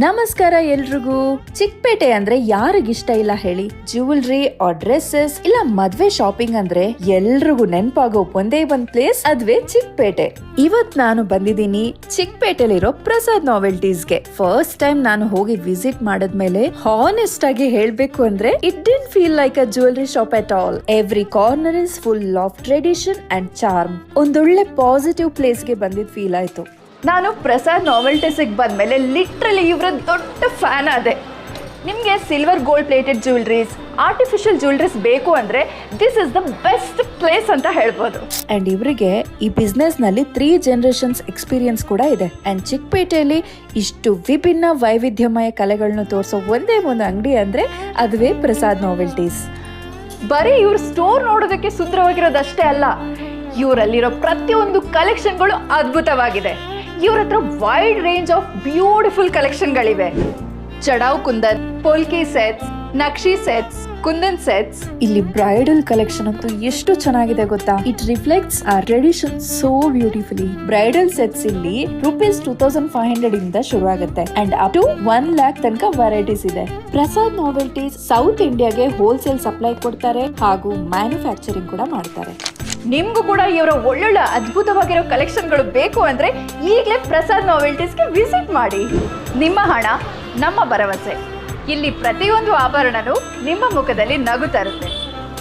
ನಮಸ್ಕಾರ ಎಲ್ರಿಗೂ. ಚಿಕ್ಕಪೇಟೆ ಅಂದ್ರೆ ಯಾರಿಗಿಷ್ಟ ಇಲ್ಲ ಹೇಳಿ. ಜ್ಯುವೆಲ್ರಿ ಆರ್ ಡ್ರೆಸ್ಸಸ್ ಇಲ್ಲ ಮದ್ವೆ ಶಾಪಿಂಗ್ ಅಂದ್ರೆ ಎಲ್ರಿಗೂ ನೆನಪಾಗೋ ಒಂದೇ ಒಂದ್ ಪ್ಲೇಸ್, ಅದುವೇ ಚಿಕ್ಕಪೇಟೆ. ಇವತ್ ನಾನು ಬಂದಿದ್ದೀನಿ ಚಿಕ್ಕಪೇಟೆಲಿರೋ ಪ್ರಸಾದ್ ನಾವೆಲ್ಟೀಸ್ಗೆ. ಫಸ್ಟ್ ಟೈಮ್ ನಾನು ಹೋಗಿ ವಿಸಿಟ್ ಮಾಡಿದ್ಮೇಲೆ ಹಾನೆಸ್ಟ್ ಆಗಿ ಹೇಳ್ಬೇಕು ಅಂದ್ರೆ it didn't feel like a jewellery shop at all. Every corner is full of tradition and charm. ಒಂದೊಳ್ಳೆ ಪಾಸಿಟಿವ್ ಪ್ಲೇಸ್ಗೆ ಬಂದಿದ್ ಫೀಲ್ ಆಯ್ತು. ನಾನು ಪ್ರಸಾದ್ ನಾವೆಲ್ಟೀಸಿಗೆ ಬಂದಮೇಲೆ ಲಿಟ್ರಲಿ ಇವರ ದೊಡ್ಡ ಫ್ಯಾನ್ ಆದೆ. ನಿಮಗೆ silver gold plated jewelleries, artificial jewelleries ಬೇಕು ಅಂದರೆ this is the best place ಅಂತ ಹೇಳ್ಬೋದು. ಆ್ಯಂಡ್ ಇವರಿಗೆ ಈ ಬಿಸ್ನೆಸ್ನಲ್ಲಿ 3 ಜನರೇಷನ್ಸ್ ಎಕ್ಸ್ಪೀರಿಯನ್ಸ್ ಕೂಡ ಇದೆ. ಆ್ಯಂಡ್ ಚಿಕ್ಕಪೇಟೆಯಲ್ಲಿ ಇಷ್ಟು ವಿಭಿನ್ನ ವೈವಿಧ್ಯಮಯ ಕಲೆಗಳನ್ನ ತೋರಿಸೋ ಒಂದೇ ಒಂದು ಅಂಗಡಿ ಅಂದರೆ ಅದುವೇ ಪ್ರಸಾದ್ ನಾವೆಲ್ಟೀಸ್. ಬರೀ ಇವ್ರ ಸ್ಟೋರ್ ನೋಡೋದಕ್ಕೆ ಸುಂದರವಾಗಿರೋದಷ್ಟೇ ಅಲ್ಲ, ಇವರಲ್ಲಿರೋ ಪ್ರತಿಯೊಂದು ಕಲೆಕ್ಷನ್ಗಳು ಅದ್ಭುತವಾಗಿದೆ. ಇವ್ರ ಹತ್ರ ವೈಡ್ ರೇಂಜ್ ಆಫ್ ಬ್ಯೂಟಿಫುಲ್ ಕಲೆಕ್ಷನ್ಗಳಿವೆ. ಚಡಾವ್ kundan, polki sets, nakshi sets, kundan sets. ಇಲ್ಲಿ ಬ್ರೈಡಲ್ ಕಲೆಕ್ಷನ್ ಅಂತೂ ಎಷ್ಟು ಚೆನ್ನಾಗಿದೆ ಗೊತ್ತಾ. It reflects our tradition so beautifully. Bridal sets ಇಲ್ಲಿ ₹2500 ಇಂದ ಶುರು ಆಗುತ್ತೆ ಅಂಡ್ ಅಪ್ ಟು 1 lakh ತನಕ ವೆರೈಟೀಸ್ ಇದೆ. ಪ್ರಸಾದ್ ನಾವೆಲ್ಟೀಸ್ ಸೌತ್ ಇಂಡಿಯಾಗೆ ಹೋಲ್ಸೇಲ್ ಸಪ್ಲೈ ಕೊಡ್ತಾರೆ ಹಾಗೂ ಮ್ಯಾನುಫ್ಯಾಕ್ಚರಿಂಗ್ ಕೂಡ ಮಾಡ್ತಾರೆ. ನಿಮ್ಗೂ ಕೂಡ ಇವರ ಒಳ್ಳೊಳ್ಳೆ ಅದ್ಭುತವಾಗಿರೋ ಕಲೆಕ್ಷನ್ಗಳು ಬೇಕು ಅಂದ್ರೆ ಈಗಲೇ ಪ್ರಸಾದ್ ನಾವೆಲ್ಟೀಸ್ಗೆ ವಿಸಿಟ್ ಮಾಡಿ. ನಿಮ್ಮ ಹಣ ನಮ್ಮ ಭರವಸೆ. ಇಲ್ಲಿ ಪ್ರತಿಯೊಂದು ಆಭರಣನೂ ನಿಮ್ಮ ಮುಖದಲ್ಲಿ ನಗು ತರುತ್ತೆ.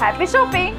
Happy shopping.